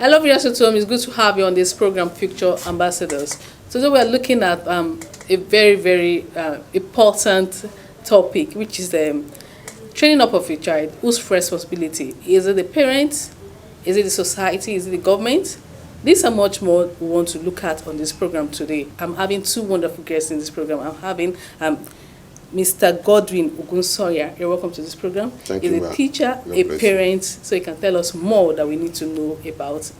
Hello, viewers at home. It's good to have you on this program, Future Ambassadors. Today we are looking at a very important topic, which is the training up of a child. Whose responsibility? Is it the parents? Is it the society? Is it the government? These are much more we want to look at on this program today. I'm having two wonderful guests in this program. I'm having Mr. Godwin Ogunsoya. You're welcome to this program. Thank He's you, a teacher, a parent, so he can tell us more that we need to know about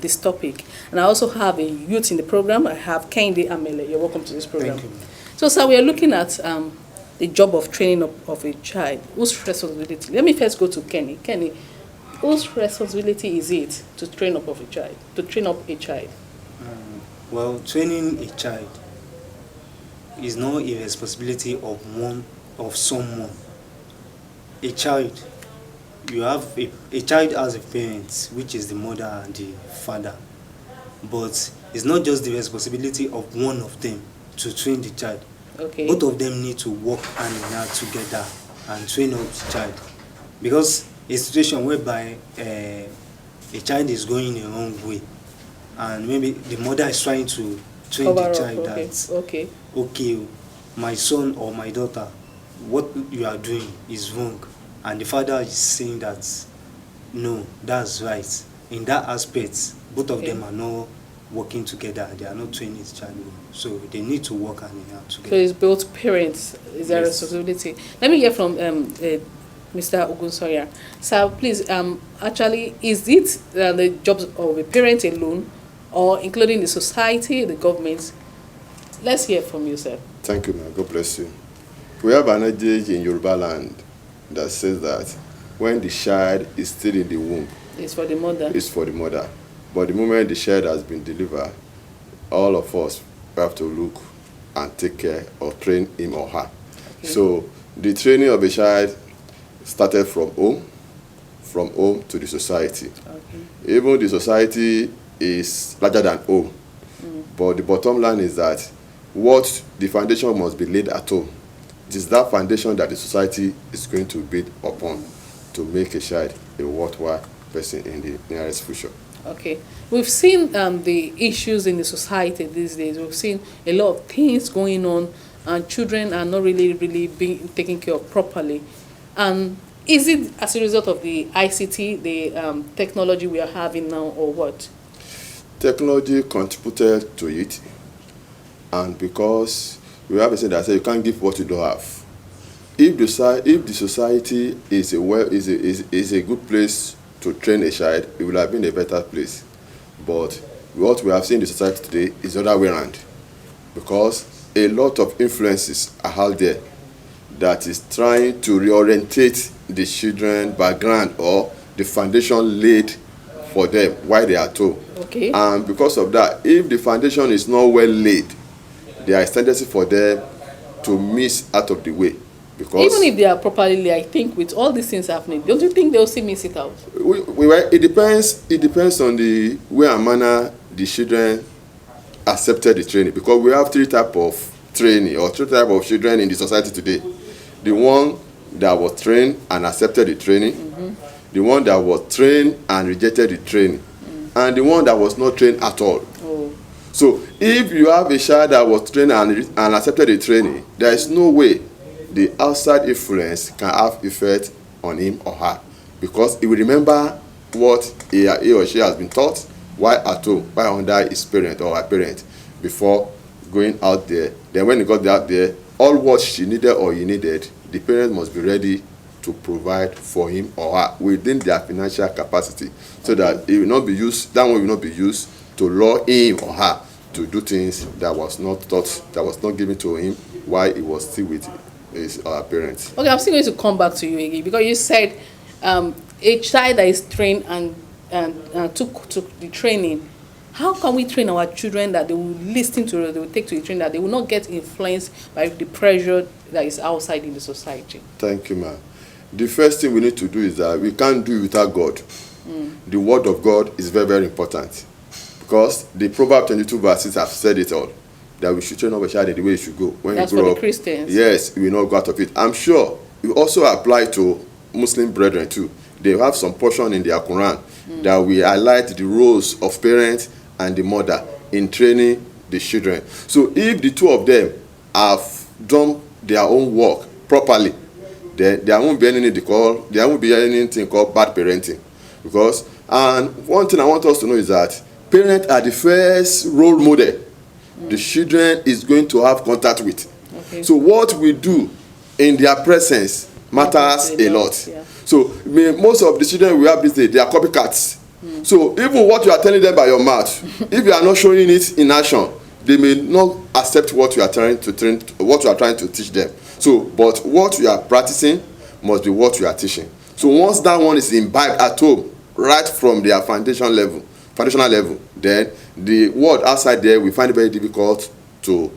this topic. And I also have a youth in the program. I have Kehinde Amele. You're welcome to this program. Thank you. So, sir, we are looking at the job of training of a child. Whose responsibility? Let me first go to Kenny. Kenny, whose responsibility is it to train up of a child? To train up a child? Well, training a child is not a responsibility of someone. A child, a child has a parent, which is the mother and the father, but it's not just the responsibility of one of them to train the child. Okay. Both of them need to work hand in hand together and train up the child, because a situation whereby a child is going in a wrong way, and maybe the mother is trying to train the child okay, my son or my daughter, what you are doing is wrong, and the father is saying that no, that's right. In that aspect, both of them are not working together. They are not training the child well, so they need to work hand in hand together. So it's both parents is their responsibility. Let me hear from Mr. Ogunsoya. Sir, please, actually, is it the job of a parent alone, or including the society, the government? Let's hear from you, sir. Thank you, man. God bless you. We have an adage in Yoruba land that says that when the child is still in the womb, It's for the mother. it's for the mother. But the moment the child has been delivered, all of us have to look and take care or train him or her. Okay. So the training of a child started from home to the society. Okay. Even the society is larger than home. But the bottom line is that the foundation must be laid at home. It is that foundation that the society is going to build upon to make a child a worthwhile person in the nearest future. Okay. We've seen the issues in the society these days. We've seen a lot of things going on, and children are not really being taken care of properly. And is it as a result of the ICT, the technology we are having now, or what? Technology contributed to it, and because we have a saying that says you can't give what you don't have. If the society is a good place to train a child, it will have been a better place. But what we have seen in the society today is the other way around, because a lot of influences are out there that is trying to reorientate the children background or the foundation laid for them while they are at home. Okay. And because of that, if the foundation is not well laid, there is tendency for them to miss out of the way. Because even if they are properly laid, I think with all these things happening, don't you think they'll still miss it out? It depends on the way and manner the children accepted the training, because we have three types of training or three types of children in the society today. The one that was trained and accepted the training, the one that was trained and rejected the training, and the one that was not trained at all. So if you have a child that was trained and accepted the training, there is no way the outside influence can have effect on him or her, because he will remember what he or she has been taught while at home, while under his parent or her parent, before going out there. Then when he got out there, all what she needed or he needed, the parent must be ready to provide for him or her within their financial capacity, so that it will not be used, that one will not be used to lure him or her to do things that was not taught, that was not given to him while he was still with his parents. Okay, I'm still going to come back to you again, because you said a child that is trained and took the training. How can we train our children that they will listen to, they will take to the training, that they will not get influenced by the pressure that is outside in the society? Thank you, ma'am. The first thing we need to do is that we can't do it without God. The word of God is very important, because the Proverbs 22 verses have said it all, that we should train up a child in the way he should go. When That's you grow for up, the Christians. yes, we will not go out of it. I'm sure it also apply to Muslim brethren too. they have some portion in their Quran that we highlight the roles of parents and the mother in training the children. So if the two of them have done their own work properly, then there won't be anything called bad parenting. Because, and one thing I want us to know is that parents are the first role model the children is going to have contact with. Okay. So what we do in their presence matters a lot. Yeah. So most of the children we have these days, they are copycats. So even what you are telling them by your mouth, if you are not showing it in action, they may not accept what you are trying to teach them. So, but what you are practicing must be what you are teaching. So once that one is imbibed at home, right from their foundational level, then the world outside there we find it very difficult to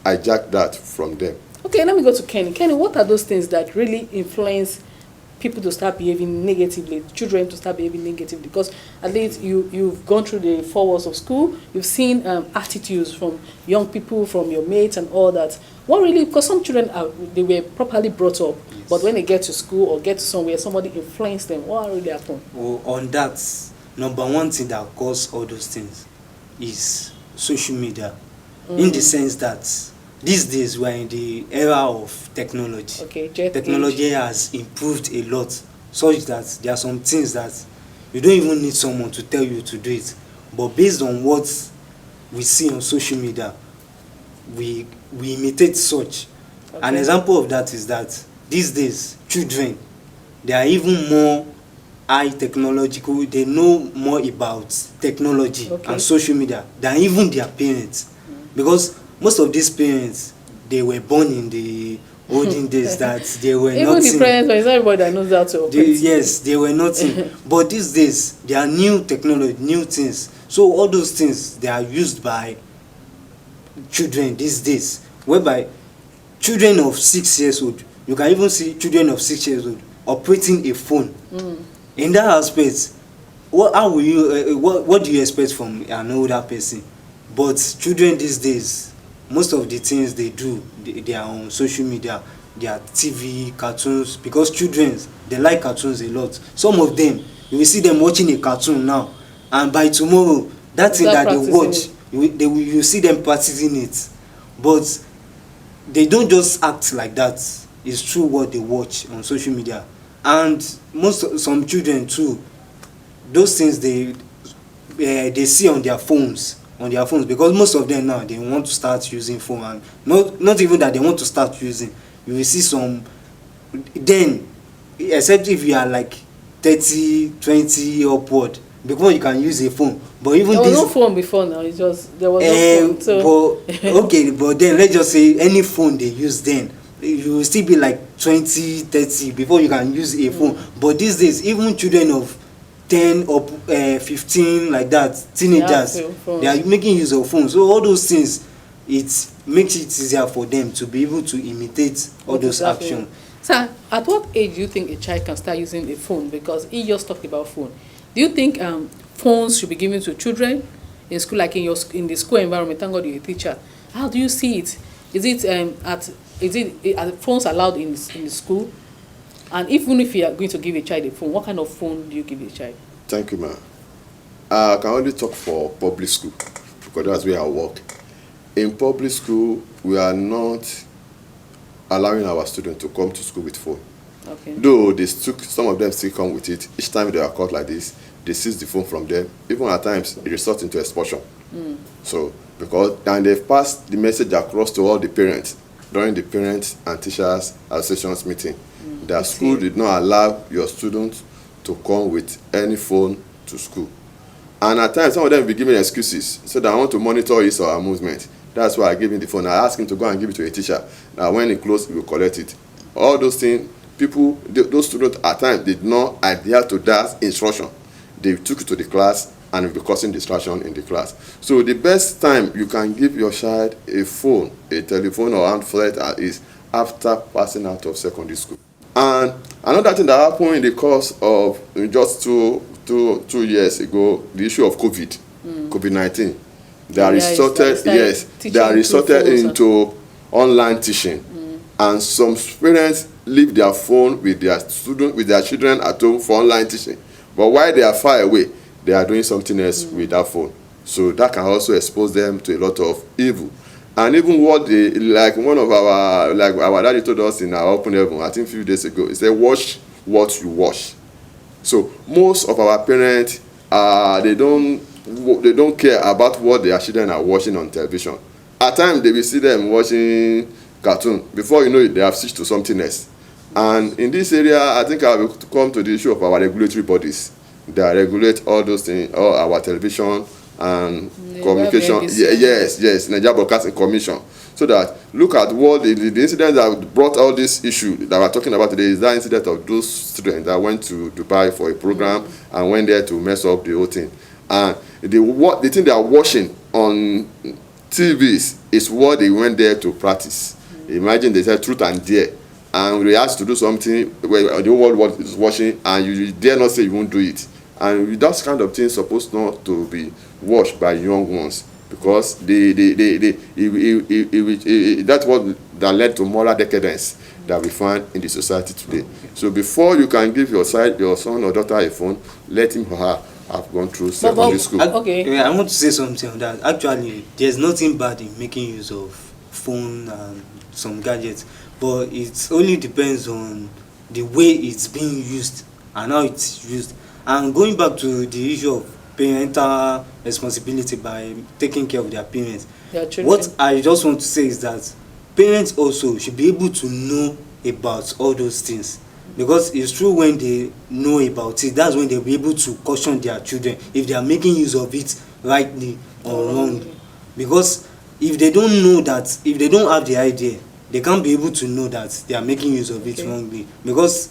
hijack that from them. Okay, let me go to Kenny. Kenny, what are those things that really influence people to start behaving negatively, children to start behaving negatively? Because at least you've gone through the 4 walls of school, you've seen attitudes from young people, from your mates and all that. What really, because some children they were properly brought up, yes, but when they get to school or get to somewhere, somebody influenced them. What really happened? Well, on that, number one thing that causes all those things is social media, in the sense that these days we're in the era of technology. Okay, technology has improved a lot, such that there are some things that you don't even need someone to tell you to do it. But based on what we see on social media, we imitate such. Okay. An example of that is that these days, children, they are even more high technological, they know more about technology, okay, and social media than even their parents. Because most of these parents, they were born in the olden days that they were even not the parents, it's not everybody that knows how to operate. Yes, they were not in. But these days, there are new technology, new things. So all those things, they are used by children these days, whereby children of 6 years old, you can even see children of 6 years old operating a phone. In that aspect, what do you expect from an older person? But children these days, most of the things they do, they are on social media, they are TV, cartoons, because children, they like cartoons a lot. Some of them, you will see them watching a cartoon now, and by tomorrow, that thing that they watch, you see them practicing it. But they don't just act like that. It's true what they watch on social media. And some children too, those things they see on their phones, because most of them now, they want to start using phone, and not even that they want to start using. You will see some, then, except if you are like 30, 20 upward, before you can use a phone. But even there was no phone before now. It just there was no phone. So okay, but then let's just say any phone they use then, you will still be like 20, 30 before you can use a phone. But these days, even children of 10 or 15 like that, teenagers, they are making use of phones. So all those things, it makes it easier for them to be able to imitate all those actions. Sir, at what age do you think a child can start using a phone? Because he just talked about phone. Do you think phones should be given to children in school, like in the school environment? Thank God you're a teacher. How do you see it? Is it are phones allowed in the school? And even if you are going to give a child a phone, what kind of phone do you give a child? Thank you, ma'am. I can only talk for public school because that's where I work. In public school, we are not allowing our students to come to school with phone. Okay. Though some of them still come with it. Each time they are caught like this, they seize the phone from them. Even at times, it results into expulsion. So, and they've passed the message across to all the parents during the parents and teachers associations meeting. That school did not allow your students to come with any phone to school. And at times, some of them will be giving excuses. So that I want to monitor his or her movement. That's why I give him the phone. I ask him to go and give it to a teacher. Now, when he closes, he will collect it. All those things, those students at times did not adhere to that instruction. They took it to the class and will be causing distraction in the class. So the best time you can give your child a phone, a telephone or handset is after passing out of secondary school. And another thing that happened in the course of just two years ago, the issue of COVID-19. They are resorted into online teaching. and some parents leave their phone with their children at home for online teaching, but while they are far away, they are doing something else with that phone. So that can also expose them to a lot of evil. And even what they, like one of our, like our daddy told us in our open heaven, I think a few days ago, he said, watch what you watch. So most of our parents, they don't care about what their children are watching on television. At times they will see them watching cartoon. Before you know it, they have switched to something else. And in this area, I think I will come to the issue of our regulatory bodies that regulate all those things, all our television and communication. Yes, Nigeria Broadcasting Commission. So that look at what the incident that brought all this issue that we're talking about today is that incident of those students that went to Dubai for a program and went there to mess up the whole thing. And the thing they are watching on TVs is what they went there to practice. Imagine they said truth and dare, and they asked to do something where the whole world is watching, and you dare not say you won't do it. And that kind of thing is supposed not to be watched by young ones, because that's what that led to moral decadence that we find in the society today. So before you can give your son or daughter a phone, let him or her have gone through secondary school. Okay. I want to say something on that. Actually, there's nothing bad in making use of phone and some gadgets, but it only depends on the way it's being used and how it's used. And going back to the issue of parental responsibility by taking care of their parents, what I just want to say is that parents also should be able to know about all those things, because it's true, when they know about it, that's when they'll be able to caution their children if they are making use of it rightly or wrongly. Because if they don't know that, if they don't have the idea, they can't be able to know that they are making use of it wrongly. Because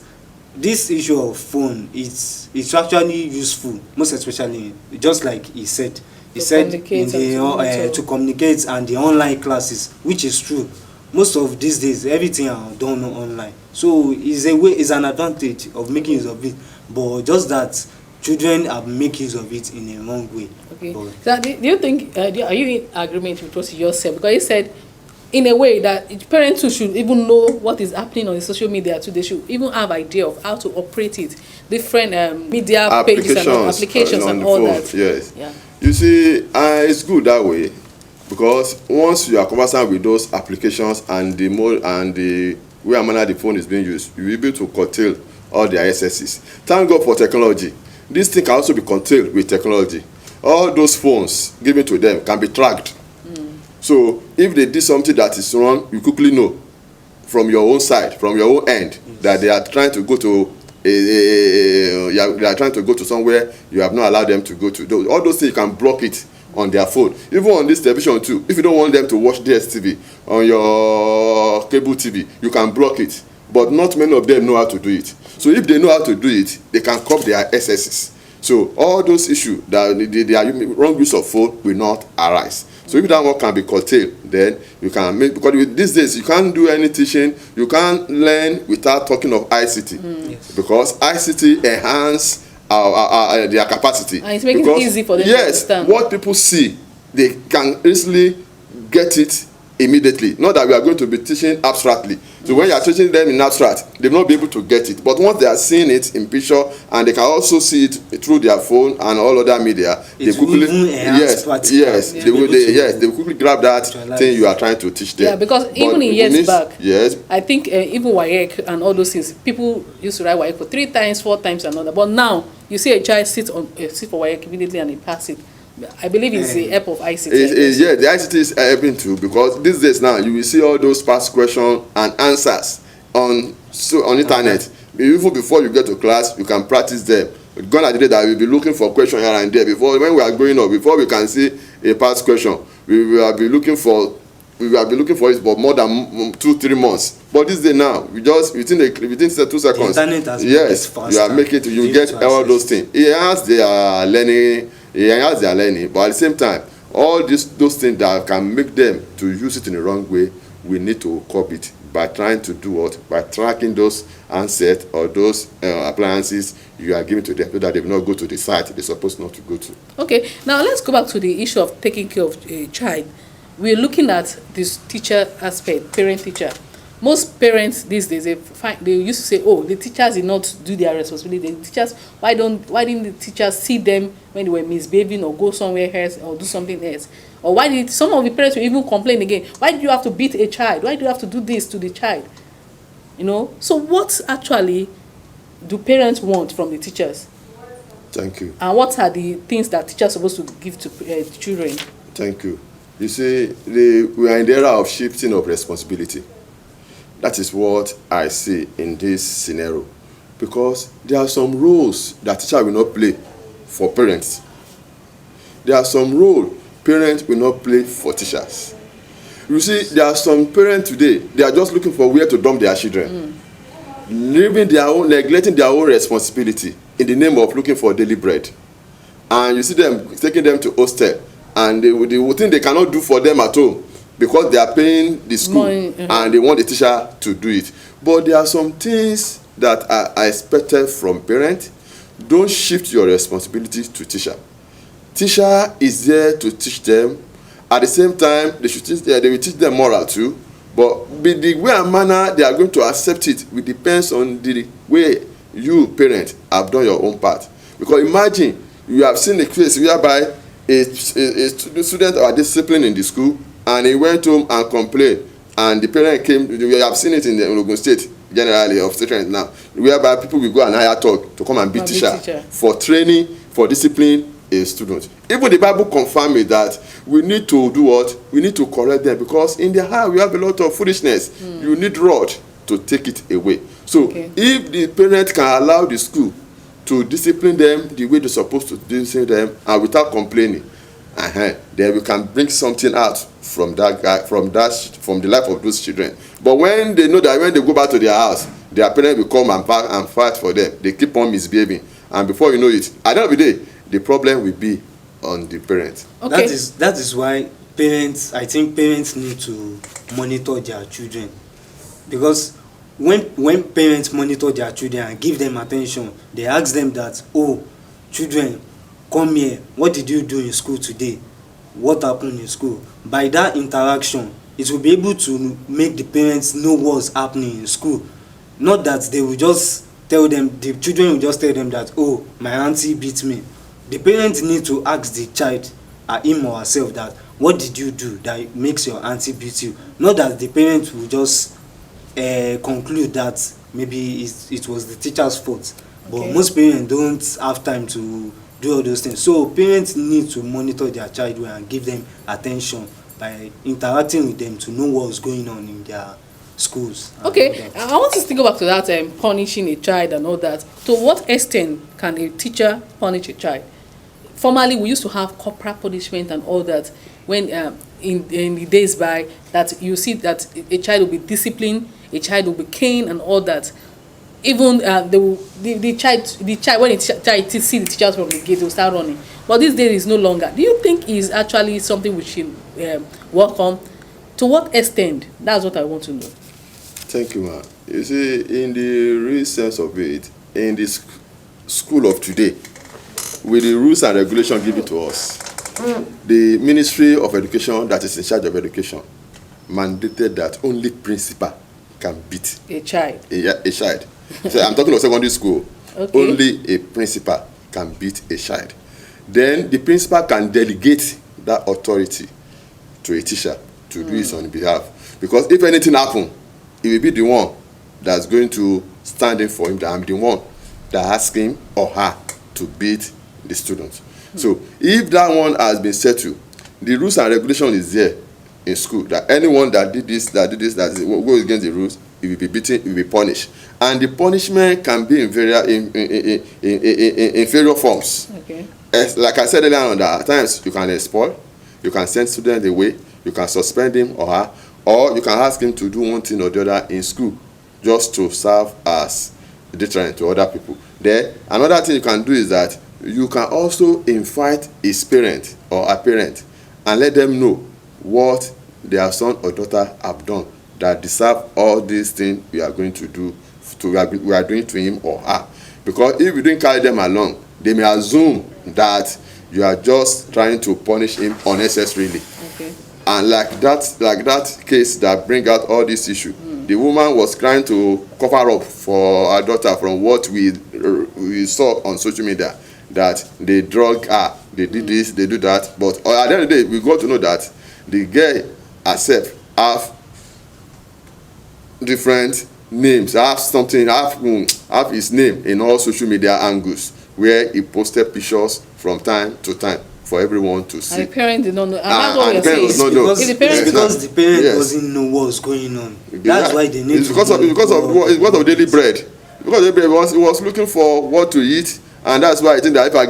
this issue of phone, it's actually useful, most especially, just like he said in the to communicate and the online classes, which is true. Most of these days, everything are done online. So it's an advantage of making use of it, but just that children are making use of it in a wrong way. Okay. So do you think, are you in agreement with what you just said? Because you said, in a way, that parents who should even know what is happening on the social media too. They should even have idea of how to operate it, different media pages and applications and all that. Yes. Yeah. You see, it's good that way, because once you are conversant with those applications and the way and manner the phone is being used, you'll be able to curtail all their excesses. Thank God for technology. This thing can also be curtailed with technology. All those phones given to them can be tracked. So if they did something that is wrong, you quickly know from your own side, from your own end, that they are trying to go to they are trying to go to somewhere you have not allowed them to go to. All those things, you can block it on their phone. Even on this television too, if you don't want them to watch DSTV on your cable TV, you can block it. But not many of them know how to do it. So if they know how to do it, they can curb their excesses. So all those issues that the wrong use of phone will not arise. So if that one can be curtailed, then you can make, because with these days you can't do any teaching, you can't learn without talking of ICT. Yes. Because ICT enhance their capacity. And it's making it easy for them to understand. What people see, they can easily get it immediately. Not that we are going to be teaching abstractly. So when you are teaching them in abstract, they will not be able to get it. But once they are seeing it in picture, and they can also see it through their phone and all other media, they quickly they will quickly grab that thing you are trying to teach them. Yeah, because even in years back, yes, I think even WAEC and all those things, people used to write WAEC for 3 times, 4 times, and all that. But now you see a child sit for WAEC immediately and he pass it. I believe it's the help of ICT. Yeah, the ICT is helping too, because these days now you will see all those past questions and answers on internet. Even before you get to class, you can practice them. Gone are the days that we'll be looking for questions here and there. Before, when we are growing up, before we can see a past question, we will be looking for it for more than 2-3 months. But this day now, we just within 2 seconds. The internet has you are making you get all those things. It has their learning, but at the same time, all those things that can make them to use it in the wrong way, we need to curb it by trying to do what? By tracking those handsets or those appliances you are giving to them, so that they will not go to the site they're supposed not to go to. Okay, now let's go back to the issue of taking care of a child. We're looking at this teacher aspect, parent-teacher. most parents these days, they used to say, oh, the teachers did not do their responsibility. The teachers, why didn't the teachers see them when they were misbehaving or go somewhere else or do something else? Or why did some of the parents will even complain again? Why do you have to beat a child? Why do you have to do this to the child? You know. So what actually do parents want from the teachers? Thank you. And what are the things that teachers are supposed to give to children? Thank you. You see, we are in the era of shifting of responsibility. That is what I see in this scenario. Because there are some roles that teachers will not play for parents. There are some roles parents will not play for teachers. You see, there are some parents today, they are just looking for where to dump their children. Neglecting their own responsibility in the name of looking for daily bread. And you see them taking them to hostel, and they will think they cannot do for them at home because they are paying the school and they want the teacher to do it. But there are some things that are expected from parents. Don't shift your responsibility to teacher. Teacher is there to teach them. At the same time, they will teach them moral too. But the way and manner they are going to accept it will depends on the way you, parent, have done your own part. Because imagine you have seen a case whereby a student are disciplined in the school and he went home and complained, and the parent came. We have seen it in the Ogun State generally of students now, whereby people will go and hire talk to come and beat teacher for training, for discipline a student. Even the Bible confirms it that we need to do what? We need to correct them, because in their heart we have a lot of foolishness. You need rod to take it away. So if the parent can allow the school to discipline them the way they're supposed to discipline them and without complaining, then we can bring something out from that guy, from the life of those children. But when they know that when they go back to their house, their parents will come and fight for them. They keep on misbehaving, and before you know it, at the end of the day, the problem will be on the parents. Okay. That is why I think parents need to monitor their children, because when parents monitor their children and give them attention, they ask them that, oh, children, come here, what did you do in school today? What happened in school? By that interaction, it will be able to make the parents know what's happening in school. Not that they will just tell them, the children will just tell them that, oh, my auntie beat me. The parents need to ask the child, him or herself, that what did you do that makes your auntie beat you? Not that the parents will just conclude that maybe it was the teacher's fault. But most parents don't have time to do all those things. So parents need to monitor their child well and give them attention by interacting with them to know what's going on in their schools. Okay, I want to go back to that punishing a child and all that. To what extent can a teacher punish a child? Formerly, we used to have corporal punishment and all that. When in the days by that, you see that a child will be disciplined, a child will be caned and all that. Even the child when the child see the teachers from the gate, they will start running. But these days is no longer. Do you think is actually something we should work on? To what extent? That's what I want to know. Thank you, ma'am. You see, in the real sense of it, in this school of today, with the rules and regulations given to us, the Ministry of Education that is in charge of education mandated that only principal can beat a child. A child. So I'm talking of secondary school. Okay. Only a principal can beat a child. Then the principal can delegate that authority to a teacher to do it on behalf. Because if anything happens, it will be the one that's going to stand in for him, that I'm the one that asks him or her to beat the students. So if that one has been settled, the rules and regulation is there in school, that anyone that did this, that goes against the rules, it will be beaten, it will be punished. And the punishment can be in various forms. Okay. Like I said earlier on, that at times you can expel, you can send students away, you can suspend him or her, or you can ask him to do one thing or the other in school just to serve as a deterrent to other people. Then another thing you can do is that you can also invite his parent or a parent and let them know what their son or daughter have done that deserve all these things we are going to do, we are doing to him or her. Because if you don't carry them along, they may assume that you are just trying to punish him unnecessarily. Okay. And like that case that bring out all this issue, the woman was trying to cover up for her daughter from what we saw on social media, that they drug her, they did this, they do that. But at the end of the day, we got to know that the girl herself have different names, have his name in all social media angles, where he posted pictures from time to time for everyone to see. And the parent did not know. And the parent does not know. Because the parent doesn't know what's going on. That's why they need it's because of daily bread. Because daily bread was looking for what to eat, and that's why I think that if I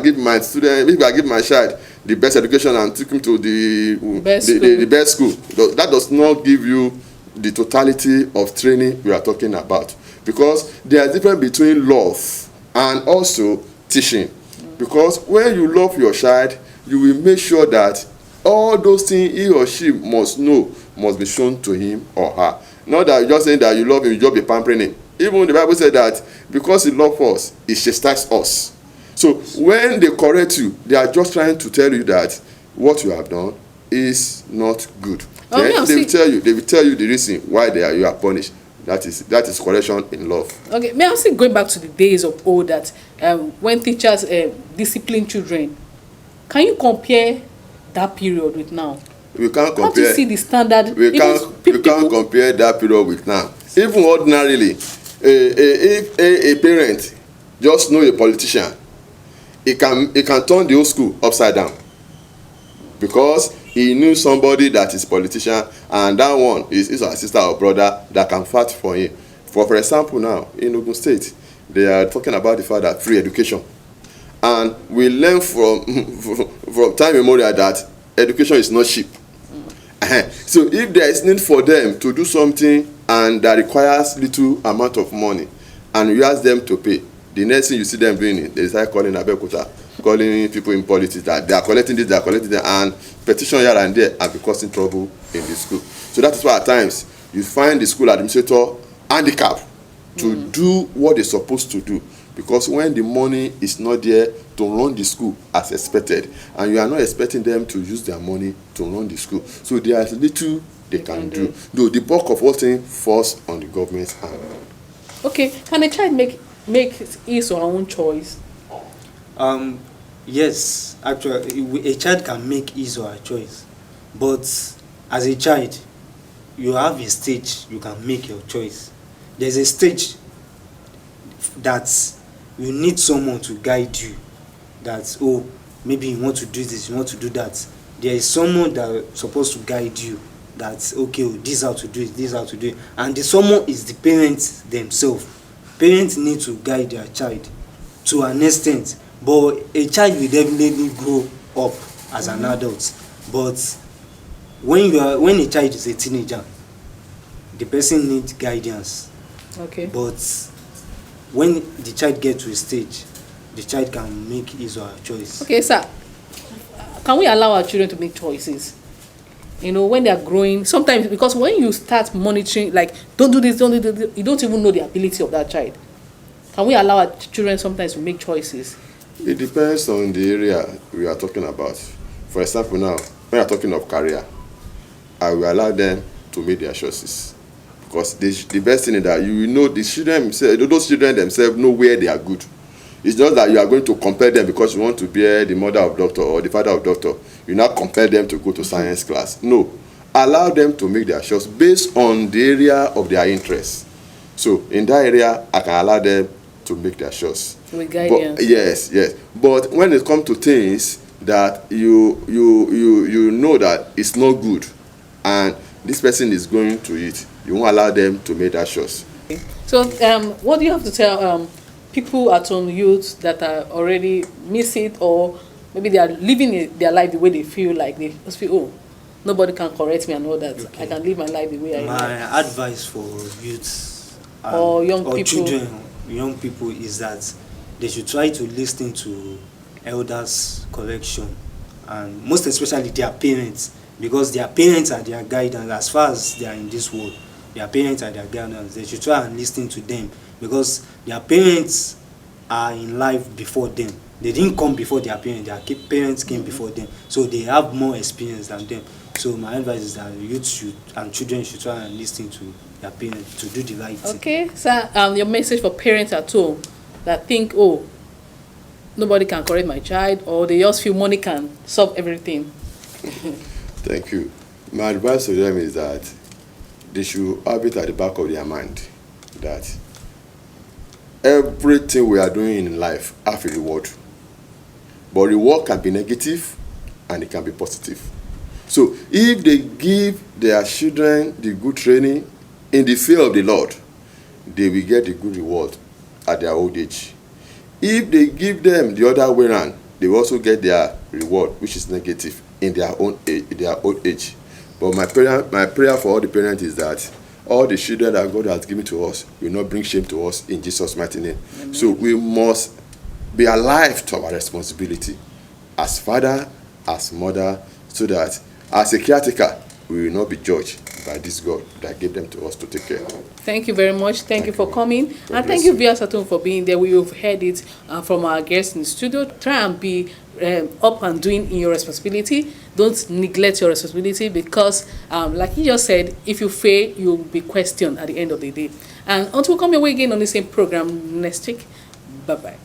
give my child the best education and take him to the best school, that does not give you the totality of training we are talking about. Because there is a difference between love and also teaching. Because when you love your child, you will make sure that all those things he or she must know must be shown to him or her. Not that you're just saying that you love him, you just be pampering him. Even the Bible said that because he loves us, he chastises us. So when they correct you, they are just trying to tell you that what you have done is not good. Then they will tell you the reason why you are punished. That is correction in love. Okay, may I say, going back to the days of old, that when teachers discipline children, can you compare that period with now? We can't compare. How do you see the standard? We can't compare that period with now. Even ordinarily, if a parent just know a politician, he can turn the whole school upside down, because he knew somebody that is politician, and that one is his sister or brother that can fight for him. For example, now in Ogun State, they are talking about the fact that free education, and we learn from time immemorial that education is not cheap. So if there is need for them to do something and that requires little amount of money, and you ask them to pay, the next thing you see them doing is they start calling Abeokuta, calling people in politics that they are collecting this, they are collecting that, and petition here and there and be causing trouble in the school. So that is why at times you find the school administrator handicapped to do what they're supposed to do, because when the money is not there to run the school as expected, and you are not expecting them to use their money to run the school, so there is little they can do. Though the bulk of all things falls on the government's hand. Okay, can a child make his or her own choice? Yes, actually, a child can make his or her choice, but as a child, you have a stage you can make your choice. There's a stage that you need someone to guide you, that, oh, maybe you want to do this, you want to do that. There is someone that is supposed to guide you, that, okay, this is how to do it, this is how to do it. And the someone is the parents themselves. Parents need to guide their child to an extent, but a child will definitely grow up as an adult. But when a child is a teenager, the person needs guidance. Okay. But when the child gets to a stage, the child can make his or her choice. Okay, sir. Can we allow our children to make choices? You know, when they are growing, sometimes, because when you start monitoring, like, don't do this, you don't even know the ability of that child. Can we allow our children sometimes to make choices? It depends on the area we are talking about. For example, now, when you are talking of career, I will allow them to make their choices. Because the best thing is that you know those children themselves know where they are good. It's just that you are going to compare them because you want to be the mother of doctor or the father of doctor. You now compare them to go to science class. No. Allow them to make their choice based on the area of their interest. So in that area, I can allow them to make their choice. With guidance. Yes. But when it comes to things that you know that it's not good, and this person is going to it, you won't allow them to make that choice. So what do you have to tell people at home, youth that are already miss it, or maybe they are living their life the way they feel, like they just feel, oh, nobody can correct me and all that. Okay. I can live my life the way I want. My advice for youths or young people, children, young people, is that they should try to listen to elders' correction, and most especially their parents, because their parents are their guidance as far as they are in this world. Their parents are their guidance. They should try and listen to them, because their parents are in life before them. They didn't come before their parents. Their parents came before them, so they have more experience than them. So my advice is that youth should and children should try and listen to their parents to do the right thing. Okay, so your message for parents at home that think, oh, nobody can correct my child, or they just feel money can solve everything. Thank you. My advice to them is that they should have it at the back of their mind that everything we are doing in life have a reward. But reward can be negative and it can be positive. So if they give their children the good training in the fear of the Lord, they will get the good reward at their old age. If they give them the other way around, they will also get their reward, which is negative, in their own age, in their old age. But my prayer for all the parents is that all the children that God has given to us will not bring shame to us in Jesus' mighty name. Amen. So we must be alive to our responsibility as father, as mother, so that as a caretaker, we will not be judged by this God that gave them to us to take care of. Thank you very much. Thank you for coming. And thank you, viewers at home, for being there. We have heard it from our guests in the studio. Try and be up and doing in your responsibility. Don't neglect your responsibility, because, like you just said, if you fail, you'll be questioned at the end of the day. And until we come your way again on the same program next week, bye-bye.